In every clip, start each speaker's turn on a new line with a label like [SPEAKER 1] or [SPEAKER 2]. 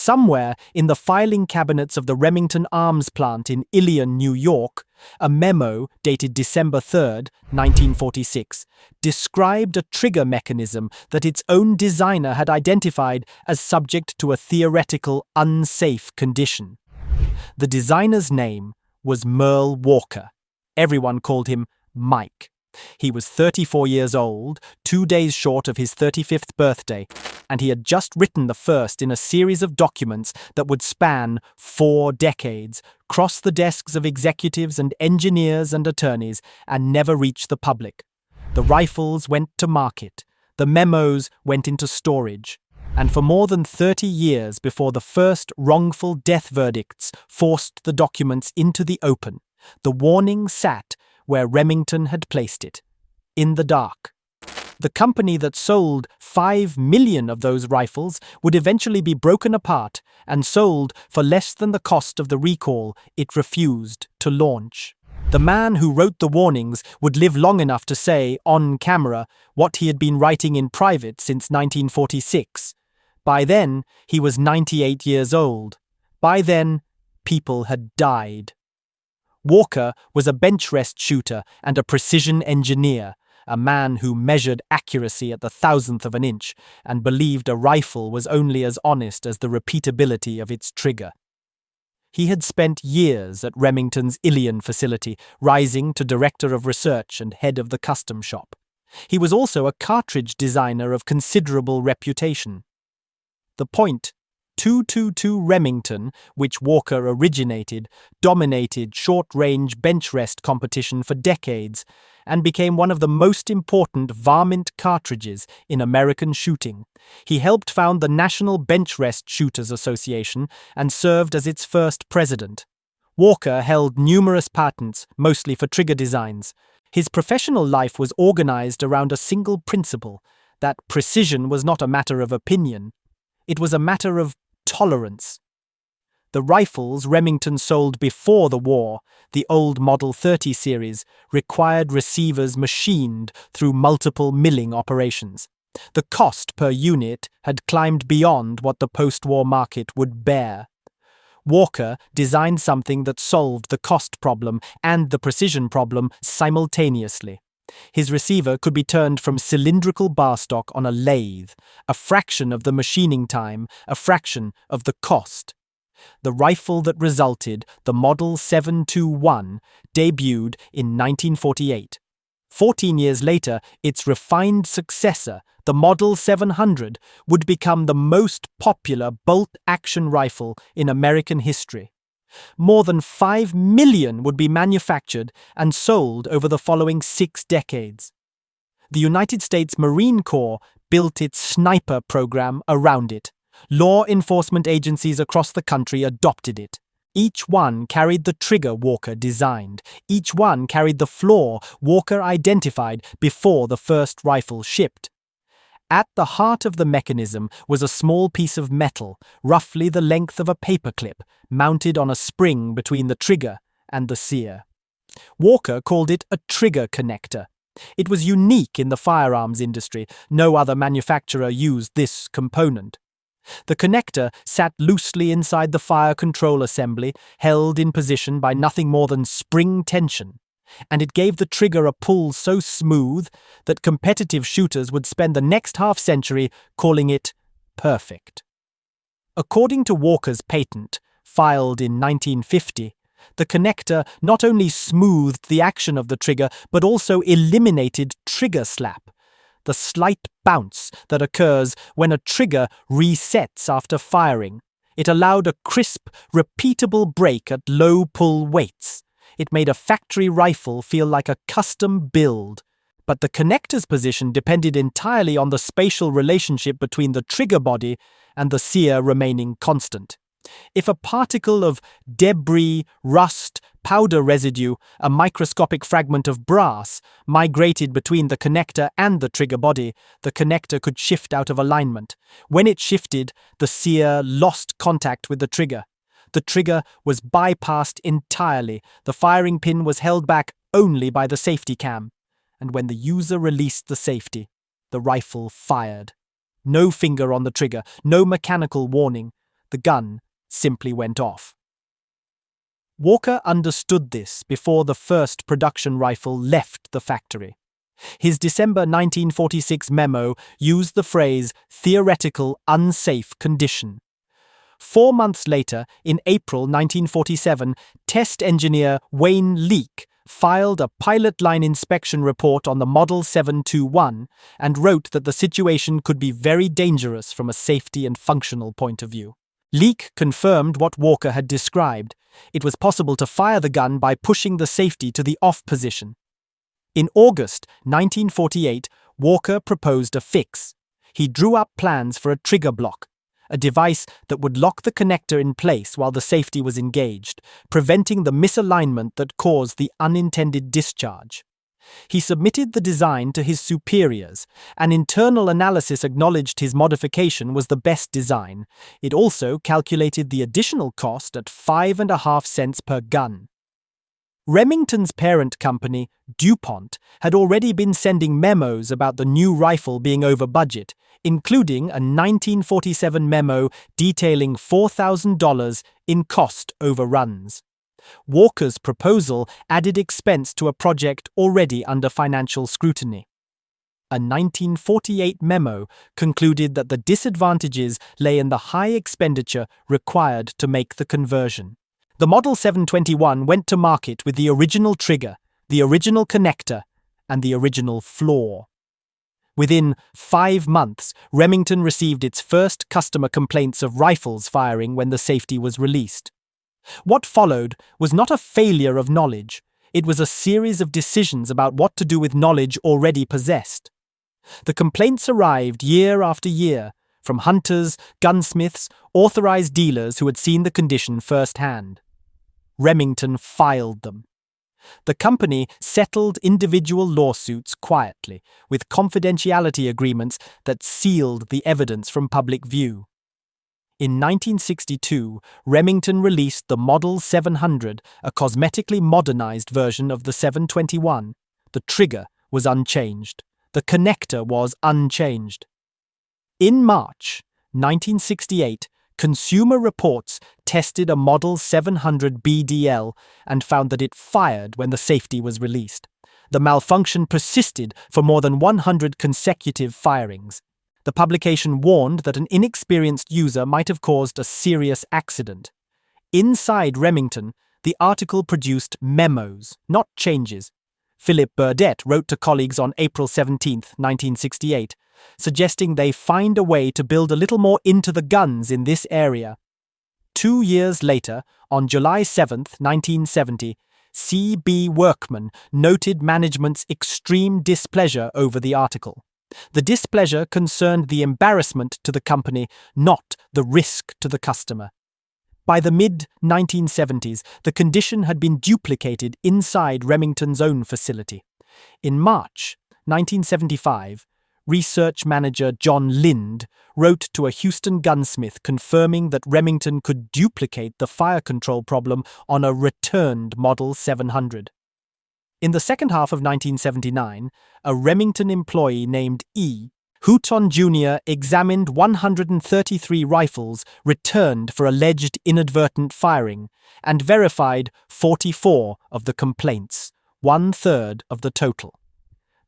[SPEAKER 1] Somewhere in the filing cabinets of the Remington arms plant in Ilion, New York, a memo dated December 3, 1946, described a trigger mechanism that its own designer had identified as subject to a theoretical unsafe condition. The designer's name was Merle Walker. Everyone called him Mike. He was 34 years old, 2 days short of his 35th birthday, and he had just written the first in a series of documents that would span 4 decades, cross the desks of executives and engineers and attorneys, and never reach the public. The rifles went to market, the memos went into storage, and for more than 30 years before the first wrongful death verdicts forced the documents into the open, the warning sat where Remington had placed it, in the dark. The company that sold 5 million of those rifles would eventually be broken apart and sold for less than the cost of the recall it refused to launch. The man who wrote the warnings would live long enough to say, on camera, what he had been writing in private since 1946. By then, he was 98 years old. By then, people had died. Walker was a bench rest shooter and a precision engineer, a man who measured accuracy at the thousandth of an inch and believed a rifle was only as honest as the repeatability of its trigger. He had spent years at Remington's Ilion facility, rising to director of research and head of the custom shop. He was also a cartridge designer of considerable reputation. The .222 Remington, which Walker originated, dominated short-range bench rest competition for decades and became one of the most important varmint cartridges in American shooting. He helped found the National Bench Rest Shooters Association and served as its first president. Walker held numerous patents, mostly for trigger designs. His professional life was organized around a single principle, that precision was not a matter of opinion. It was a matter of tolerance. The rifles Remington sold before the war, the old Model 30 series, required receivers machined through multiple milling operations. The cost per unit had climbed beyond what the post-war market would bear. Walker designed something that solved the cost problem and the precision problem simultaneously. His receiver could be turned from cylindrical bar stock on a lathe, a fraction of the machining time, a fraction of the cost. The rifle that resulted, the Model 721, debuted in 1948. 14 years later, its refined successor, the Model 700, would become the most popular bolt-action rifle in American history. More than 5 million would be manufactured and sold over the following 6 decades. The United States Marine Corps built its sniper program around it. Law enforcement agencies across the country adopted it. Each one carried the trigger Walker designed. Each one carried the flaw Walker identified before the first rifle shipped. At the heart of the mechanism was a small piece of metal, roughly the length of a paperclip, mounted on a spring between the trigger and the sear. Walker called it a trigger connector. It was unique in the firearms industry. No other manufacturer used this component. The connector sat loosely inside the fire control assembly, held in position by nothing more than spring tension, and it gave the trigger a pull so smooth that competitive shooters would spend the next half-century calling it perfect. According to Walker's patent, filed in 1950, the connector not only smoothed the action of the trigger but also eliminated trigger slap, the slight bounce that occurs when a trigger resets after firing. It allowed a crisp, repeatable break at low pull weights. It made a factory rifle feel like a custom build. But the connector's position depended entirely on the spatial relationship between the trigger body and the sear remaining constant. If a particle of debris, rust, powder residue, a microscopic fragment of brass, migrated between the connector and the trigger body, the connector could shift out of alignment. When it shifted, the sear lost contact with the trigger. The trigger was bypassed entirely. The firing pin was held back only by the safety cam. And when the user released the safety, the rifle fired. No finger on the trigger, no mechanical warning. the gun simply went off. Walker understood this before the first production rifle left the factory. His December 1946 memo used the phrase theoretical unsafe condition. 4 months later, in April 1947, test engineer Wayne Leake filed a pilot line inspection report on the Model 721 and wrote that the situation could be very dangerous from a safety and functional point of view. Leake confirmed what Walker had described. It was possible to fire the gun by pushing the safety to the off position. In August 1948, Walker proposed a fix. He drew up plans for a trigger block, a device that would lock the connector in place while the safety was engaged, preventing the misalignment that caused the unintended discharge. He submitted the design to his superiors. An internal analysis acknowledged his modification was the best design. It also calculated the additional cost at 5.5 cents per gun. Remington's parent company, DuPont, had already been sending memos about the new rifle being over budget, including a 1947 memo detailing $4,000 in cost overruns. Walker's proposal added expense to a project already under financial scrutiny. A 1948 memo concluded that the disadvantages lay in the high expenditure required to make the conversion. The Model 721 went to market with the original trigger, the original connector, and the original floor. Within 5 months, Remington received its first customer complaints of rifles firing when the safety was released. What followed was not a failure of knowledge. It was a series of decisions about what to do with knowledge already possessed. The complaints arrived year after year, from hunters, gunsmiths, authorized dealers who had seen the condition firsthand. Remington filed them. The company settled individual lawsuits quietly, with confidentiality agreements that sealed the evidence from public view. In 1962, Remington released the Model 700, a cosmetically modernized version of the 721. The trigger was unchanged. The connector was unchanged. In March 1968, Consumer Reports tested a Model 700 BDL and found that it fired when the safety was released. The malfunction persisted for more than 100 consecutive firings. The publication warned that an inexperienced user might have caused a serious accident. Inside Remington, the article produced memos, not changes. Philip Burdett wrote to colleagues on April 17, 1968, suggesting they find a way to build a little more into the guns in this area. 2 years later, on July 7, 1970, C.B. Workman noted management's extreme displeasure over the article. The displeasure concerned the embarrassment to the company, not the risk to the customer. By the mid-1970s, the condition had been duplicated inside Remington's own facility. In March 1975, research manager John Lind wrote to a Houston gunsmith confirming that Remington could duplicate the fire control problem on a returned Model 700. In the second half of 1979, a Remington employee named E. Houghton Jr. examined 133 rifles returned for alleged inadvertent firing and verified 44 of the complaints, 1/3 of the total.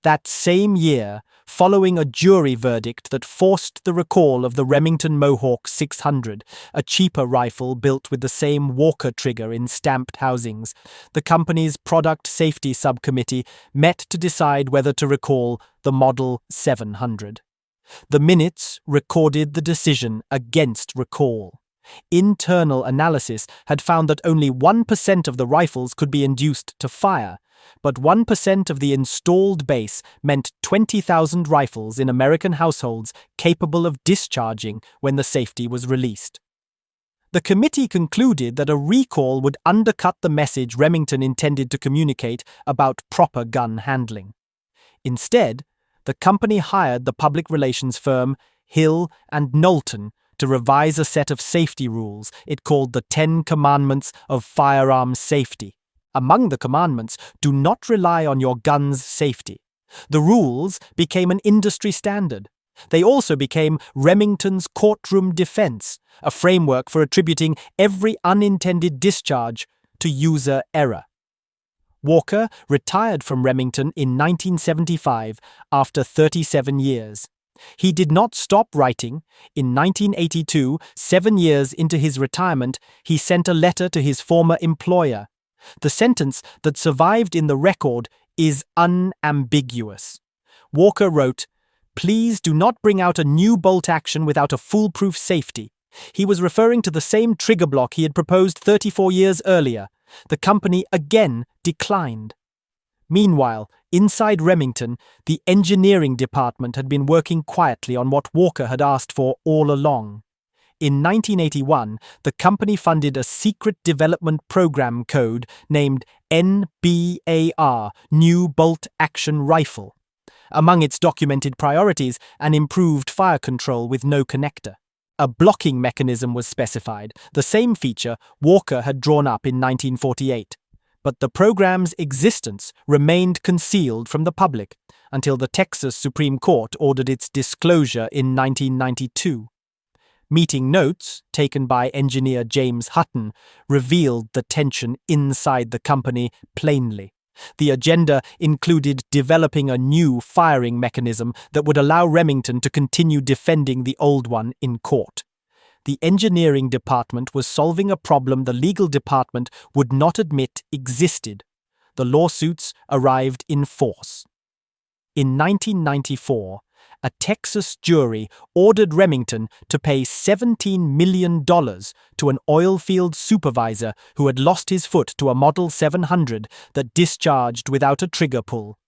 [SPEAKER 1] That same year, following a jury verdict that forced the recall of the Remington Mohawk 600, a cheaper rifle built with the same Walker trigger in stamped housings, the company's Product Safety Subcommittee met to decide whether to recall the Model 700. The minutes recorded the decision against recall. Internal analysis had found that only 1% of the rifles could be induced to fire, but 1% of the installed base meant 20,000 rifles in American households capable of discharging when the safety was released. The committee concluded that a recall would undercut the message Remington intended to communicate about proper gun handling. Instead, the company hired the public relations firm Hill and Knowlton to revise a set of safety rules it called the 10 Commandments of Firearms Safety. Among the commandments, do not rely on your gun's safety. The rules became an industry standard. They also became Remington's courtroom defense, a framework for attributing every unintended discharge to user error. Walker retired from Remington in 1975 after 37 years. He did not stop writing. In 1982, 7 years into his retirement, he sent a letter to his former employer. The sentence that survived in the record is unambiguous. Walker wrote, "Please do not bring out a new bolt action without a foolproof safety." He was referring to the same trigger block he had proposed 34 years earlier. The company again declined. Meanwhile, inside Remington, the engineering department had been working quietly on what Walker had asked for all along. In 1981, the company funded a secret development program code named NBAR, New Bolt Action Rifle. Among its documented priorities, an improved fire control with no connector. A blocking mechanism was specified, the same feature Walker had drawn up in 1948. But the program's existence remained concealed from the public until the Texas Supreme Court ordered its disclosure in 1992. Meeting notes, taken by engineer James Hutton, revealed the tension inside the company plainly. The agenda included developing a new firing mechanism that would allow Remington to continue defending the old one in court. The engineering department was solving a problem the legal department would not admit existed. The lawsuits arrived in force. In 1994, a Texas jury ordered Remington to pay $17 million to an oil field supervisor who had lost his foot to a Model 700 that discharged without a trigger pull.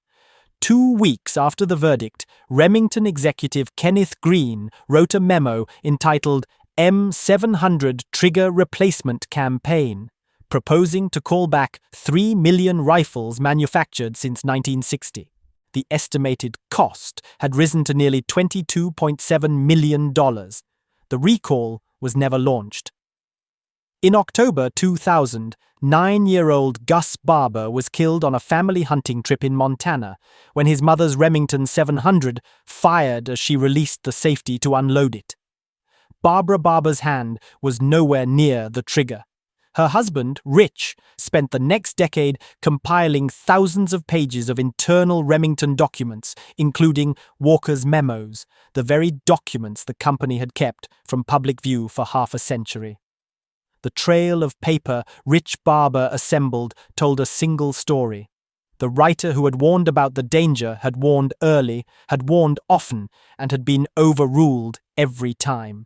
[SPEAKER 1] 2 weeks after the verdict, Remington executive Kenneth Green wrote a memo entitled M700 Trigger Replacement Campaign, proposing to call back 3 million rifles manufactured since 1960. The estimated cost had risen to nearly $22.7 million. The recall was never launched. In October 2000, 9-year-old Gus Barber was killed on a family hunting trip in Montana when his mother's Remington 700 fired as she released the safety to unload it. Barbara Barber's hand was nowhere near the trigger. Her husband, Rich, spent the next decade compiling thousands of pages of internal Remington documents, including Walker's memos, the very documents the company had kept from public view for half a century. The trail of paper Rich Barber assembled told a single story. The writer who had warned about the danger had warned early, had warned often, and had been overruled every time.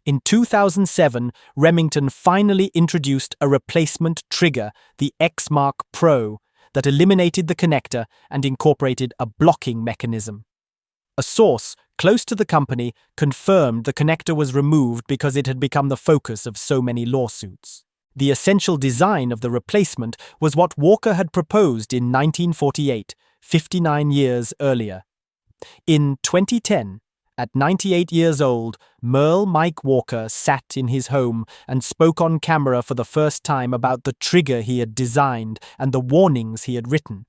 [SPEAKER 1] In 2007, Remington finally introduced a replacement trigger, the X-Mark Pro, that eliminated the connector and incorporated a blocking mechanism. A source close to the company confirmed the connector was removed because it had become the focus of so many lawsuits. The essential design of the replacement was what Walker had proposed in 1948, 59 years earlier. In 2010, at 98 years old, Merle Mike Walker sat in his home and spoke on camera for the first time about the trigger he had designed and the warnings he had written.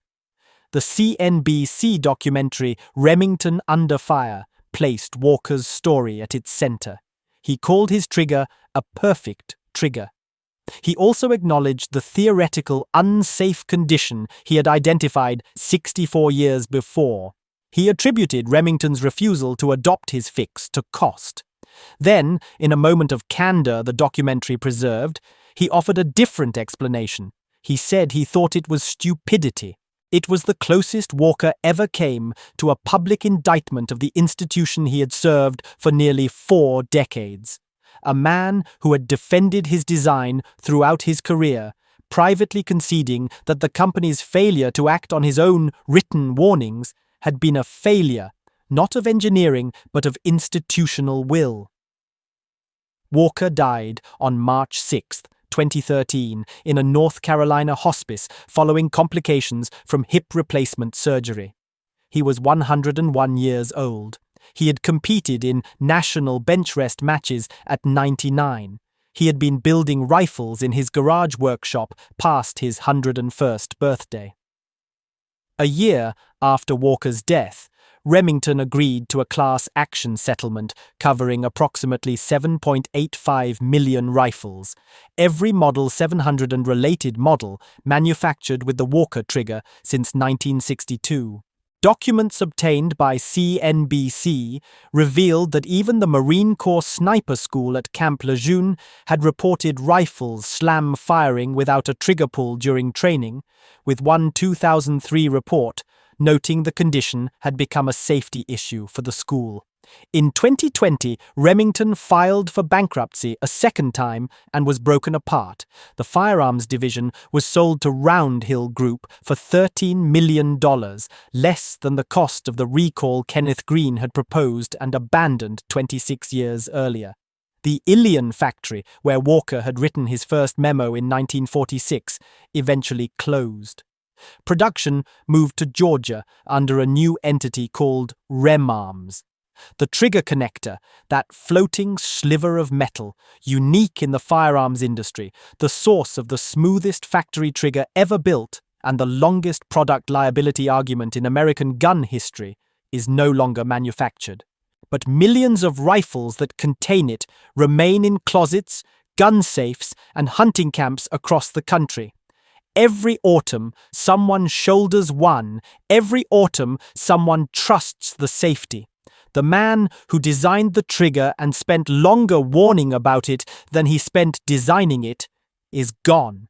[SPEAKER 1] The CNBC documentary Remington Under Fire placed Walker's story at its center. He called his trigger a perfect trigger. He also acknowledged the theoretical unsafe condition he had identified 64 years before. He attributed Remington's refusal to adopt his fix to cost. Then, in a moment of candor the documentary preserved, he offered a different explanation. He said he thought it was stupidity. It was the closest Walker ever came to a public indictment of the institution he had served for nearly 4 decades. A man who had defended his design throughout his career, privately conceding that the company's failure to act on his own written warnings had been a failure, not of engineering, but of institutional will. Walker died on March 6, 2013, in a North Carolina hospice following complications from hip replacement surgery. He was 101 years old. He had competed in national bench rest matches at 99. He had been building rifles in his garage workshop past his 101st birthday. A year after Walker's death, Remington agreed to a class action settlement covering approximately 7.85 million rifles, every Model 700 and related model manufactured with the Walker trigger since 1962. Documents obtained by CNBC revealed that even the Marine Corps sniper school at Camp Lejeune had reported rifles slam firing without a trigger pull during training, with one 2003 report noting the condition had become a safety issue for the school. In 2020, Remington filed for bankruptcy a second time and was broken apart. The firearms division was sold to Roundhill Group for $13 million, less than the cost of the recall Kenneth Green had proposed and abandoned 26 years earlier. The Ilion factory, where Walker had written his first memo in 1946, eventually closed. Production moved to Georgia under a new entity called Remarms. The trigger connector, that floating sliver of metal, unique in the firearms industry, the source of the smoothest factory trigger ever built and the longest product liability argument in American gun history, is no longer manufactured. But millions of rifles that contain it remain in closets, gun safes, and hunting camps across the country. Every autumn, someone shoulders one. Every autumn, someone trusts the safety. The man who designed the trigger and spent longer warning about it than he spent designing it is gone.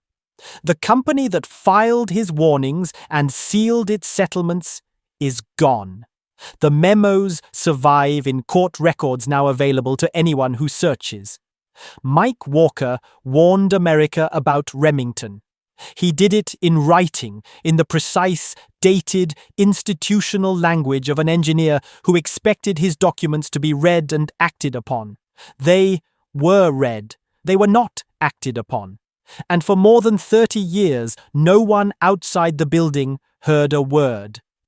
[SPEAKER 1] The company that filed his warnings and sealed its settlements is gone. The memos survive in court records now available to anyone who searches. Mike Walker warned America about Remington. He did it in writing, in the precise, dated, institutional language of an engineer who expected his documents to be read and acted upon. They were read. They were not acted upon. And for more than 30 years, no one outside the building heard a word.